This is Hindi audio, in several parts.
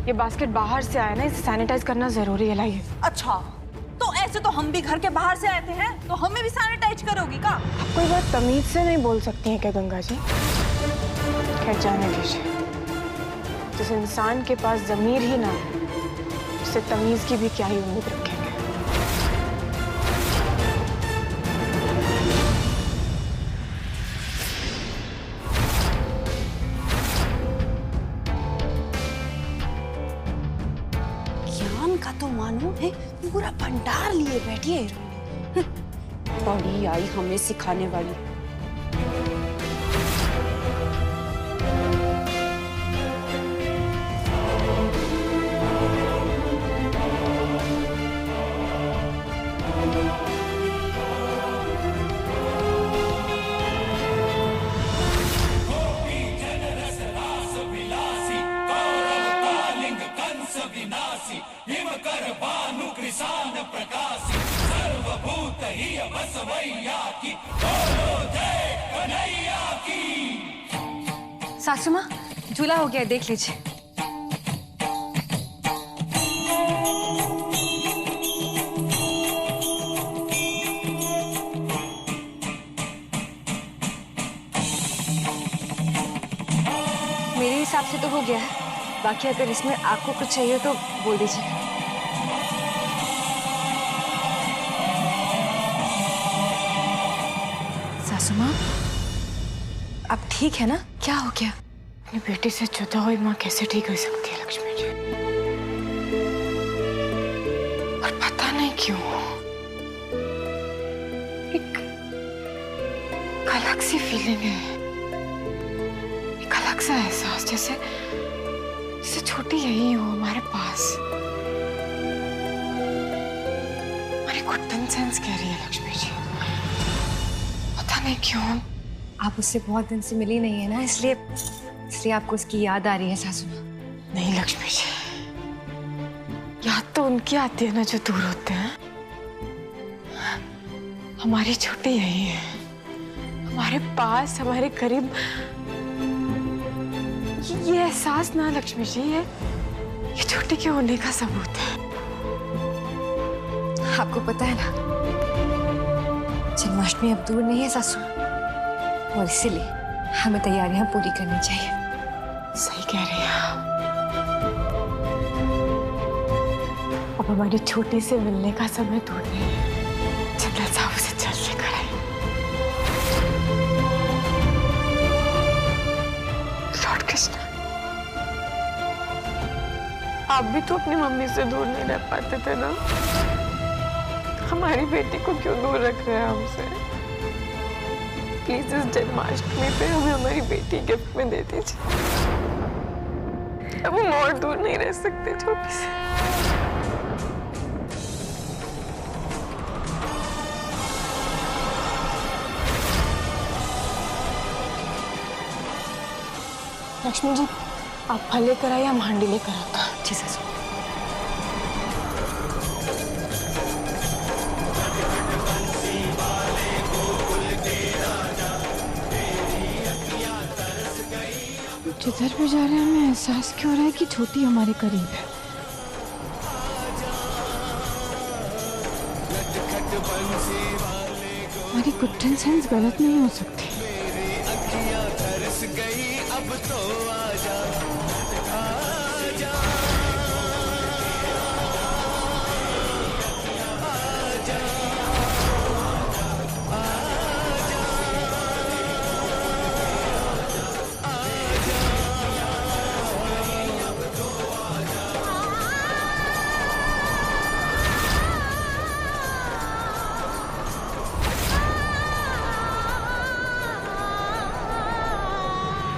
ये बास्केट बाहर से आया ना, इसे सैनिटाइज करना जरूरी है। लाइए। अच्छा, तो ऐसे तो हम भी घर के बाहर से आए थे हैं, तो हमें भी सैनिटाइज करोगी का? आप कोई बात तमीज से नहीं बोल सकती हैं क्या गंगा जी? खैर जाने दीजिए। जिस इंसान के पास जमीर ही ना हो, उससे तमीज की भी क्या ही उम्मीद रखेंगे। ज्ञान का तो मानो है पूरा भंडार लिए बैठी है हीरोइन। बड़ी आई हमें सिखाने वाली। सासू माँ, झूला हो गया, देख लीजिए। मेरे हिसाब से तो हो गया है, बाकी अगर इसमें आपको कुछ चाहिए तो बोल दीजिए। सासू माँ, अब ठीक है ना? क्या हो गया? अपनी बेटी से जुदा हुई माँ कैसे ठीक हो सकती है लक्ष्मी जी? और पता नहीं क्यों एक अलग सी फीलिंग है, एक अलग सा एहसास, जैसे छोटी यही हो हमारे पास। हमारी गुड सेंस कह रही है लक्ष्मी जी, पता नहीं क्यों। आप उससे बहुत दिन से मिली नहीं है ना, इसलिए आपको उसकी याद आ रही है सासू माँ। नहीं लक्ष्मी जी, याद तो उनकी आती है ना जो दूर होते हैं। हमारी छोटी यही है, हमारे पास, हमारे करीब। ये एहसास ना लक्ष्मी जी, ये छोटी के होने का सबूत है। आपको पता है ना, जन्माष्टमी अब दूर नहीं है सासू, और इसीलिए हमें तैयारियां पूरी करनी चाहिए। सही कह रही हैं आप। अब हमारी छोटी से मिलने का समय दूर नहीं है। चंदन साहब उसे जल्द लेकर आए। लॉर्ड कृष्ण, आप भी तो अपनी मम्मी से दूर नहीं रह पाते थे ना? हमारी बेटी को क्यों दूर रख रहे हैं हमसे? प्लीज इस जन्माष्टमी पे हमें हमारी बेटी गिफ्ट में दे दीजिए। अब हम और दूर नहीं रह सकते छोटी से। लक्ष्मी जी, आप फल लेकर आइए, हम हांडी लेकर आता हैं। जी सासू। जिधर भी जा रहे हैं हमें एहसास क्यों हो रहा है कि छोटी हमारे करीब है। हमारी गुड सेंस गलत नहीं हो सकती।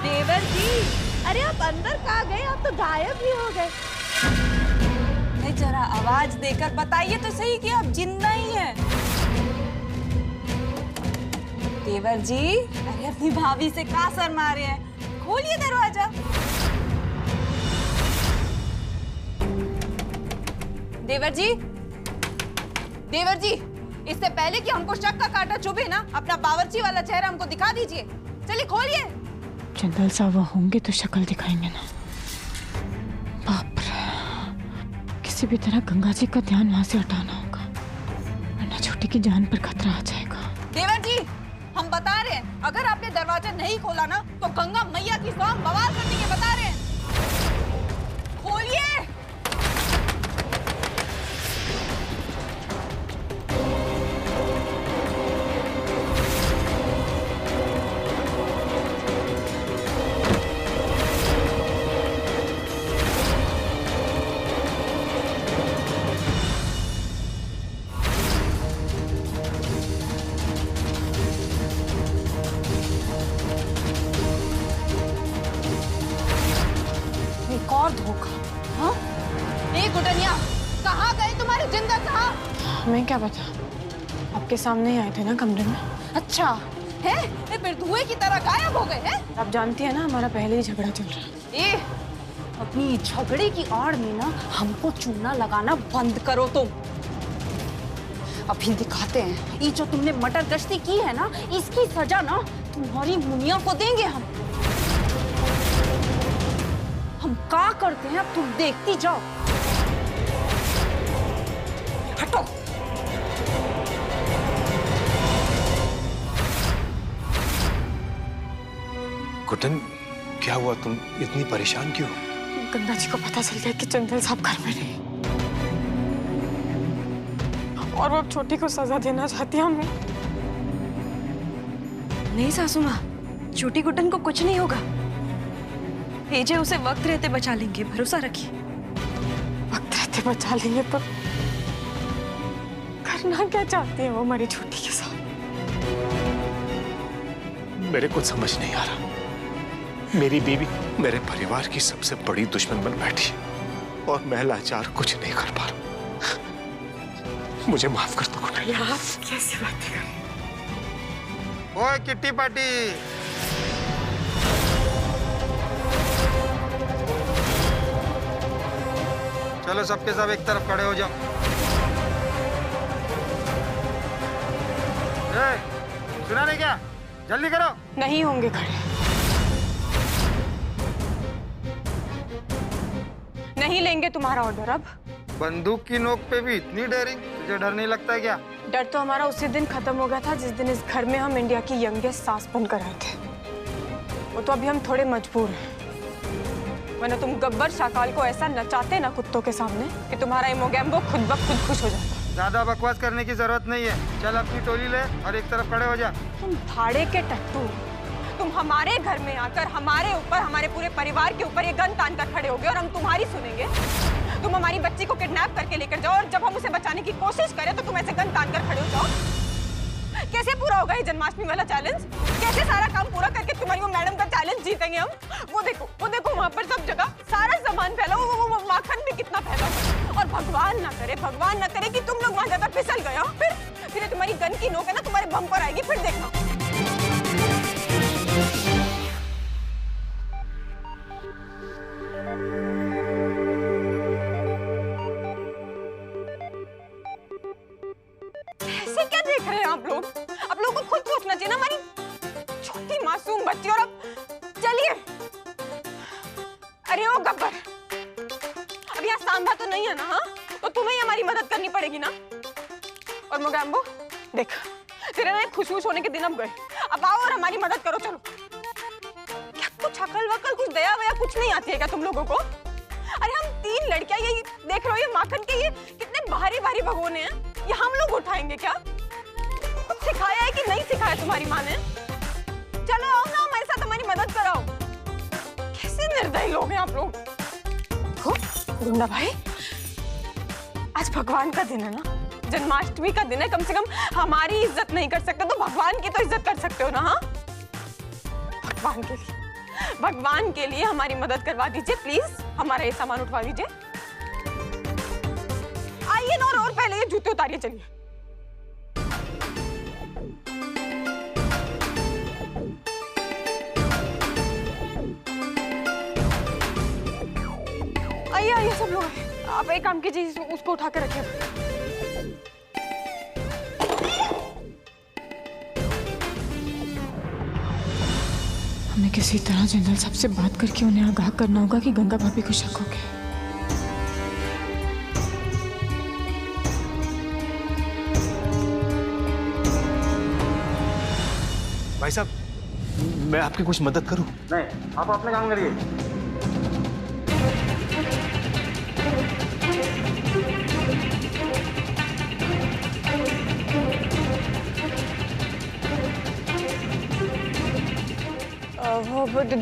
देवर जी, अरे आप अंदर कहाँ गए? आप तो गायब ही हो गए। नहीं, जरा आवाज देकर बताइए तो सही कि आप जिंदा ही हैं। देवर जी, अरे अपनी भाभी से कहाँ सर मारे हैं? खोलिए दरवाजा। देवर जी, देवर जी, इससे पहले कि हमको शक का कांटा चुभे ना, अपना बावर्ची वाला चेहरा हमको दिखा दीजिए। चलिए खोलिए। चंदल साहब होंगे तो शक्ल दिखाएंगे ना। बाप रे। किसी भी तरह गंगा जी का ध्यान वहां से हटाना होगा, वरना छोटी की जान पर खतरा आ जाएगा। देवर जी, हम बता रहे हैं, अगर आपने दरवाजा नहीं खोला ना तो गंगा मैया की स्वाम बवाल कर देंगे, बता रहे हैं। खोलिए। एक और धोखा। हाँ? ए गुडनिया, कहाँ गए तुम्हारे जिंदा कहाँ? हमें क्या पता, आपके सामने ही आए थे ना कमरे में। अच्छा है, ये फिर धुएं की तरह गायब हो गए हैं? आप जानती है ना हमारा पहले ही झगड़ा चल रहा है। ए, अपनी झगड़े की आड़ में ना हमको चूना लगाना बंद करो तुम। अभी दिखाते हैं, ये जो तुमने मटर गश्ती की है ना, इसकी सजा ना तुम्हारी मुनिया को देंगे हम क्या करते हैं अब तुम देखती जाओ। हटो। गुटन, क्या हुआ? तुम इतनी परेशान क्यों? गंगा जी को पता चल गया कि चंदन साहब घर में नहीं, और वो अब छोटी को सजा देना चाहती है हमें। नहीं सासू माँ, छोटी गुटन को कुछ नहीं होगा। एजे उसे वक्त रहते बचा लेंगे, भरोसा रखिए। वक्त रहते बचा लेंगे तो करना क्या चाहती है वो हमारी छोटी के साथ? मेरे कुछ समझ नहीं आ रहा। मेरी बीवी मेरे परिवार की सबसे बड़ी दुश्मन बन बैठी और मैं लाचार कुछ नहीं कर पा रहा। मुझे माफ कर दो गुटन। आप कैसी बातें कर रहे हैं? ओए किट्टी पार्टी, चलो सबके सब एक तरफ खड़े हो जाओ। सुना नहीं क्या? जल्दी करो। नहीं होंगे खड़े, नहीं लेंगे तुम्हारा ऑर्डर अब। बंदूक की नोक पे भी इतनी डेयरिंग, तुझे डर नहीं लगता है क्या? डर तो हमारा उसी दिन खत्म हो गया था जिस दिन इस घर में हम इंडिया की यंगेस्ट सास बनकर आए थे। वो तो अभी हम थोड़े मजबूर हैं, वरना तुम गब्बर शाकाल को ऐसा नचाते ना कुत्तों के सामने कि तुम्हारा इमोगैम्बो खुद ब खुद खुश हो जाता। ज्यादा बकवास करने की जरूरत नहीं है, चल अपनी टोली ले और एक तरफ खड़े हो जा। तुम भाड़े के टट्टू, तुम हमारे घर में आकर हमारे ऊपर, हमारे पूरे परिवार के ऊपर ये गन तान कर खड़े होगे और हम तुम्हारी सुनेंगे? तुम हमारी बच्ची को किडनैप करके लेकर जाओ और जब हम उसे बचाने की कोशिश करें तो तुम ऐसे गन तान कर खड़े हो जाओ? कैसे पूरा होगा ये जन्माष्टमी वाला चैलेंज? कैसे सारा काम पूरा करके तुम्हारी वो मैडम का चैलेंज जीतेंगे हम? वो देखो वहाँ पर सब जगह सारा सामान फैला, वो माखन भी कितना फैला हुआ। और भगवान ना करे कि तुम लोग वहाँ ज्यादा फिसल गए हो, फिर तुम्हारी गन की नोक है ना तुम्हारे बम पर आएगी, फिर देखना। ऐसे क्या देख रहे हैं आप लोग? आप लोगों को खुद सोचना चाहिए ना, हमारी छोटी मासूम बच्ची। और अब चलिए। अरे ओ गब्बर, अब यहाँ सांभा तो नहीं है ना? हाँ, तो तुम्हें ही हमारी मदद करनी पड़ेगी ना। और मोगैम्बो देख, तेरे ना खुशबूश होने के दिन अब गए, अब आओ और हमारी मदद करो। चलो। क्या कुछ अकल वकल, कुछ दया वया कुछ नहीं आती है क्या तुम लोगों को? अरे हम 3 लड़कियां, ये देख रहे हो, ये माखन के ये कितने भारी भारी भगोने हैं, ये हम लोग उठाएंगे क्या? कुछ सिखाया है कि नहीं सिखाया तुम्हारी माँ ने? चलो आओ ना हमारे साथ, हमारी मदद कराओ। कैसे निर्दयी लोग हैं आप लोग। गुंडा भाई, आज भगवान का दिन है ना, जन्माष्टमी का दिन है, कम से कम हमारी इज्जत नहीं कर सकते तो भगवान की तो इज्जत कर सकते हो ना? हाँ, भगवान के लिए हमारी मदद करवा दीजिए प्लीज, हमारा ये सामान उठवा दीजिए। आइए ना, और पहले ये जूते उतारिए, चलिए। आइए सब लोग, आप एक काम कीजिए, उसको उठा के रखिए। हमें किसी तरह जनरल साहब से बात करके उन्हें आगाह करना होगा कि गंगा भाभी को शक हो गया। भाई साहब, मैं आपकी कुछ मदद करूं? नहीं, आप अपने काम करिए।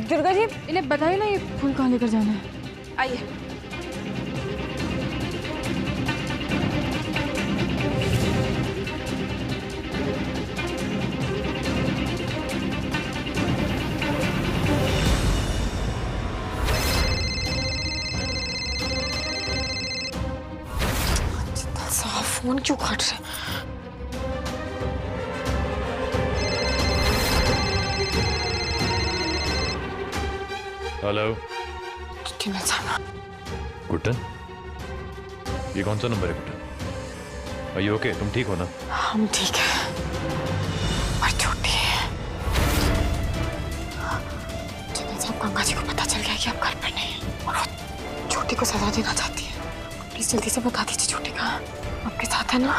दुर्गा जी इन्हें बताइए ना ये फूल कहाँ लेकर जाना है। आइए। फोन क्यों काट रहे? हेलो जिंदल साहब, गुड्डन, ये कौन सा नंबर है गुड्डन? Are you okay? तुम ठीक हो ना? हम ठीक है और छोटी है। जिंदल साहब, गंगा जी को पता चल गया कि आप घर पर नहीं हैं और वो छोटी को सजा देना चाहती है। प्लीज जल्दी से बता दीजिए, छोटी कहाँ आपके साथ है ना?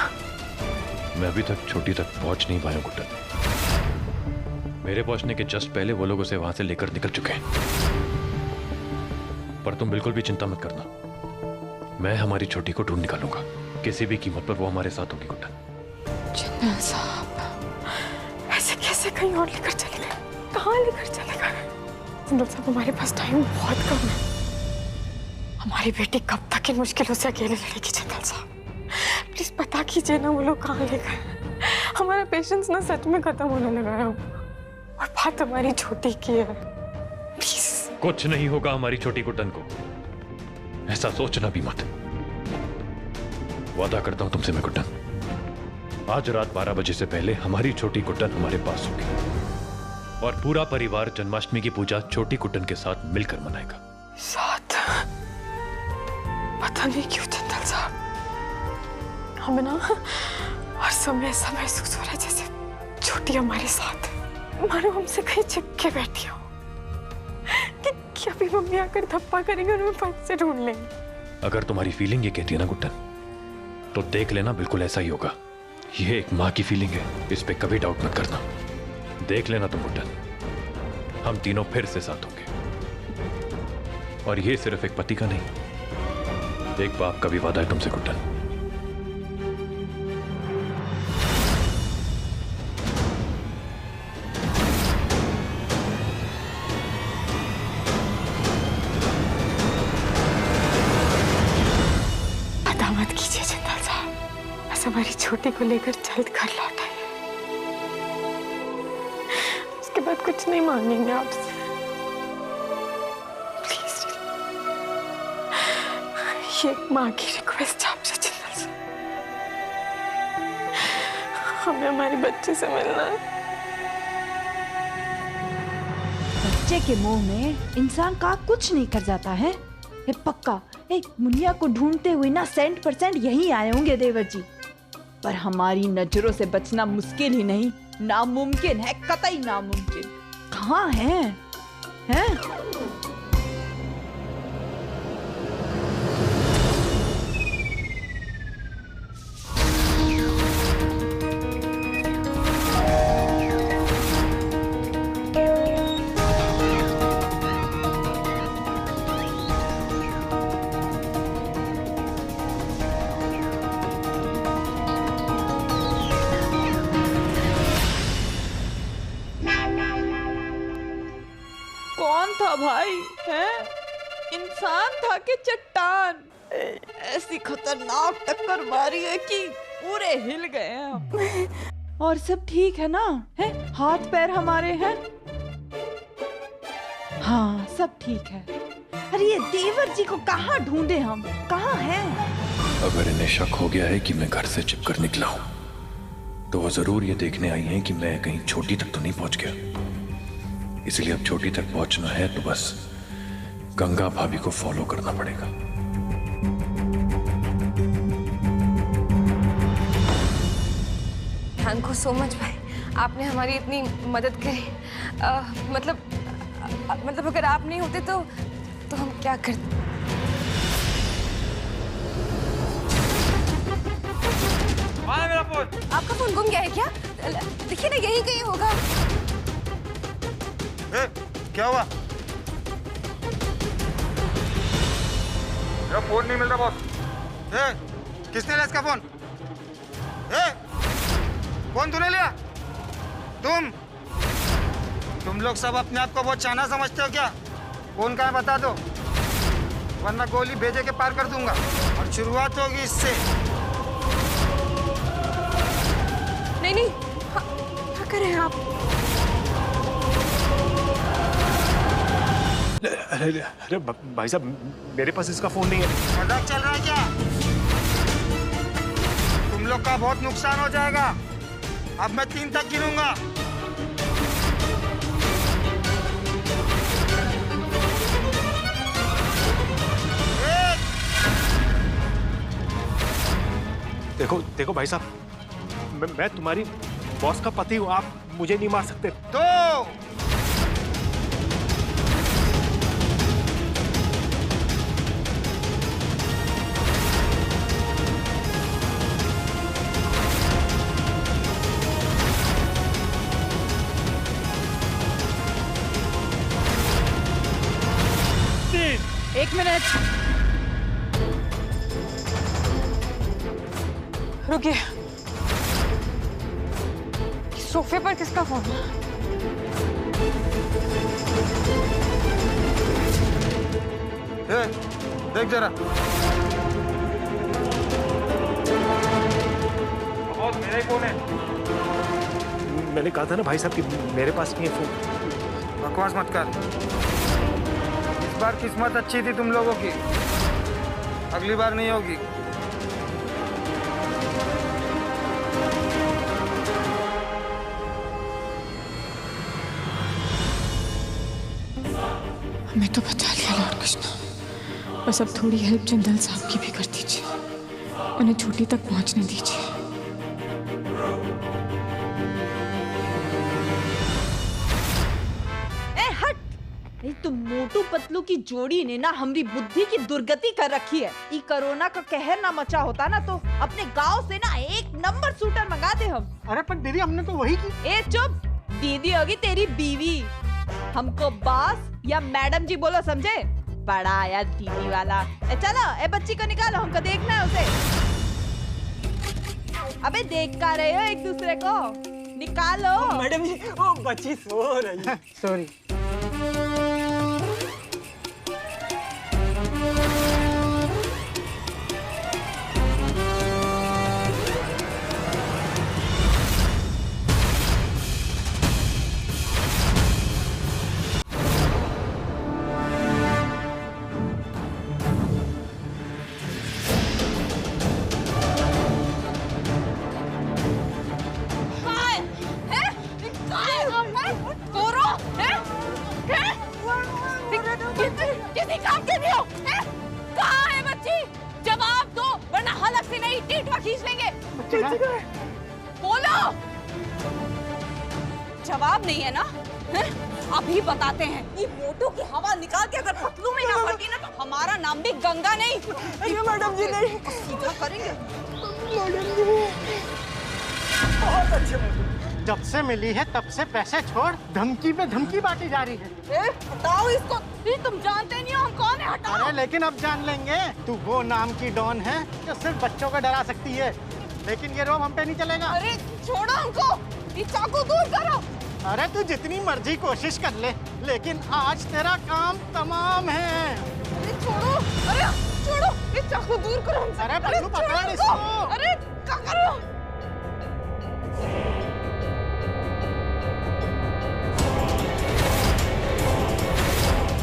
मैं अभी तक छोटी तक पहुंच नहीं पाया गुड्डन। मेरे पहुंचने के जस्ट पहले वो लोग उसे वहां से लेकर निकल चुके हैं। पर तुम बिल्कुल भी चिंता मत करना, मैं हमारी छोटी को ढूंढ निकालूंगा। किसी भी कीमत पर वो हमारे साथ होगी गुड्डन। जिंदल साहब, ऐसे कैसे कहीं और लेकर चले गए? कहाँ लेकर चले गए? जिंदल साहब, हमारे पास टाइम बहुत कम है। हमारी बेटी कब तक इन मुश्किलों से अकेले लड़ेगी? जिंदल साहब, प्लीज पता कीजिए ना वो लोग कहाँ ले गए। हमारा पेशेंस ना सच में खत्म होने लगा है और बात हमारी छोटी की है। प्लीज। कुछ नहीं होगा हमारी छोटी गुड्डन को, ऐसा सोचना भी मत। वादा करता हूं तुमसे मैं गुड्डन, आज रात 12 बजे से पहले हमारी छोटी गुड्डन हमारे पास होगी और पूरा परिवार जन्माष्टमी की पूजा छोटी गुड्डन के साथ मिलकर मनाएगा। साथ? पता नहीं क्यों जिंदल साहब, हमें ना हर समय ऐसा महसूस हो रहा है जैसे छोटी हमारे साथ है। मानो हमसे कहीं चिपके बैठी हो कि अभी मम्मी आकर धप्पा करेंगे और हमें फट से ढूंढ लेंगे। अगर तुम्हारी फीलिंग ये कहती है ना गुड्डन, तो देख लेना बिल्कुल ऐसा ही होगा। ये एक माँ की फीलिंग है, इस पे कभी डाउट मत करना। देख लेना तुम गुड्डन, हम तीनों फिर से साथ होंगे। और ये सिर्फ एक पति का नहीं, एक बाप का भी वादा है तुमसे गुड्डन। मत कीजिए जिंदल साहब, बस हमारी छोटी को लेकर जल्द घर लौट आइए। उसके बाद कुछ नहीं मांगेंगे आपसे, प्लीज। ये माँ की रिक्वेस्ट आपसे जिंदल साहब, हमें हमारे बच्चे से मिलना है। बच्चे के मुंह में इंसान का कुछ नहीं कर जाता है। ये पक्का एक मुनिया को ढूंढते हुए ना 100% यहीं आए होंगे देवर जी। पर हमारी नजरों से बचना मुश्किल ही नहीं, नामुमकिन है, कतई नामुमकिन। कहाँ हैं? हैं? कौन था भाई? हैं? इंसान था कि चट्टान? ऐसी खतरनाक टक्कर मारी है कि पूरे हिल गए हैं हम। और सब ठीक है ना? है? हाथ पैर हमारे हैं? हाँ, सब ठीक है। अरे ये देवर जी को कहाँ ढूंढे हम? कहाँ हैं? अगर इन्हें शक हो गया है कि मैं घर से छिपकर निकला हूं, तो वो जरूर ये देखने आई हैं कि मैं कहीं छोटी तक तो नहीं पहुंच गया। इसलिए अब छोटी तक पहुंचना है तो बस गंगा भाभी को फॉलो करना पड़ेगा। थैंक यू सो मच भाई, आपने हमारी इतनी मदद करी। मतलब अगर आप नहीं होते तो हम क्या करते? मेरा फोन। आपका फोन गुम गया है क्या? देखिए ना, यही कहीं होगा। क्या हुआ? ये फोन नहीं मिल रहा बॉस। किसने लिया इसका फोन? फोन तूने लिया? तुम लोग सब अपने आप को बहुत चाना समझते हो क्या? फोन कहाँ है बता दो, वरना गोली भेजे के पार कर दूंगा और शुरुआत होगी इससे। नहीं, क्या कर रहे हैं आप? अरे भाई साहब, मेरे पास इसका फोन नहीं है। मजाक चल रहा है क्या? तुम लोग का बहुत नुकसान हो जाएगा। अब मैं 3 तक गिनूंगा। देखो भाई साहब, मैं तुम्हारी बॉस का पति हूँ, आप मुझे नहीं मार सकते। 2 1 मिनट रुकिए, सोफे पर किसका फोन है? देख जरा। मेरा ही फोन है। मैंने कहा था ना भाई साहब कि मेरे पास नहीं है फोन। बकवास मत कर। इस बार किस्मत अच्छी थी तुम लोगों की, अगली बार नहीं होगी। हमें तो बचा लिया लॉर्ड कृष्णा, बस अब थोड़ी हेल्प जनरल साहब की भी कर दीजिए, उन्हें छोटी तक पहुंचने दीजिए। तुम मोटू पतलू की जोड़ी ने ना हमारी बुद्धि की दुर्गति कर रखी है। ई कोरोना का कहर ना मचा होता ना तो अपने गांव से ना 1 नंबर शूटर मंगाते हम। अरे पर दीदी, हमने तो वही की। ए चुप, दीदी होगी तेरी बीवी। हमको बॉस या मैडम जी बोलो, समझे? बड़ा आया दीदी वाला। चलो ए बच्ची को निकालो, हमको देखना है उसे। अबे देख का रहे हो एक दूसरे को, निकालो। मैडम जी, वो बच्ची सो रही है। सॉरी। किसी काम के नहीं हो? कहाँ है बच्ची? जवाब दो, वरना हलक से नहीं टीटवा खींच लेंगे। बोलो। जवाब नहीं है ना? अभी बताते हैं। ये मोटू की हवा निकाल के अगर पतलू में ना भरती ना तो हमारा नाम भी गंगा नहीं। अरे मैडम जी नहीं, सीधा करेंगे। मैडम जी बहुत अच्छे। जब से मिली है तब से पैसे छोड़ धमकी पे धमकी बांटी जा रही है। हटाओ इसको। तुम जानते नहीं हो हम कौन है? हटाओ। अरे लेकिन अब जान लेंगे। तू वो नाम की डॉन है जो सिर्फ बच्चों को डरा सकती है, लेकिन ये रोब हम पे नहीं चलेगा। अरे छोड़ो हमको, ये चाकू दूर करो। अरे तू जितनी मर्जी कोशिश कर ले, लेकिन आज तेरा काम तमाम है। अरे छोड़ो, अरे छोड़ो, ये चाकू दूर करो हमसे। अरे पल्लू पकड़ इसको। अरे क्या कर रहे हो?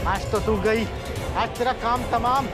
आज तो तू गई, आज तेरा काम तमाम।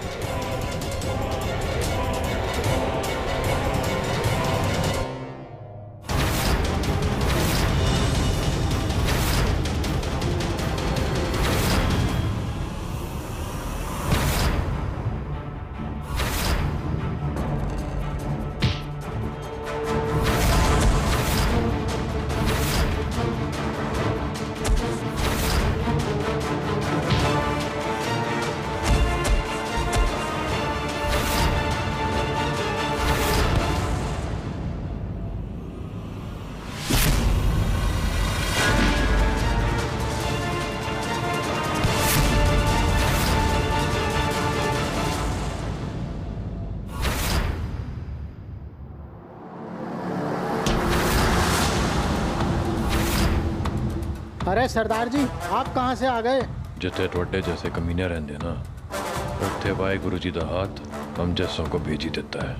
अरे सरदार जी, आप कहाँ से आ गए? जिथे टोटे जैसे कमीने रहंदे ना, उत्थे वाहे गुरु जी दा हाथ हम जैसों को भेज ही देता है।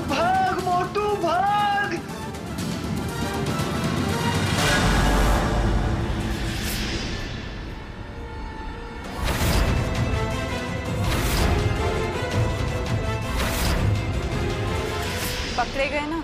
भाग मोटू भाग। पकड़े गए ना?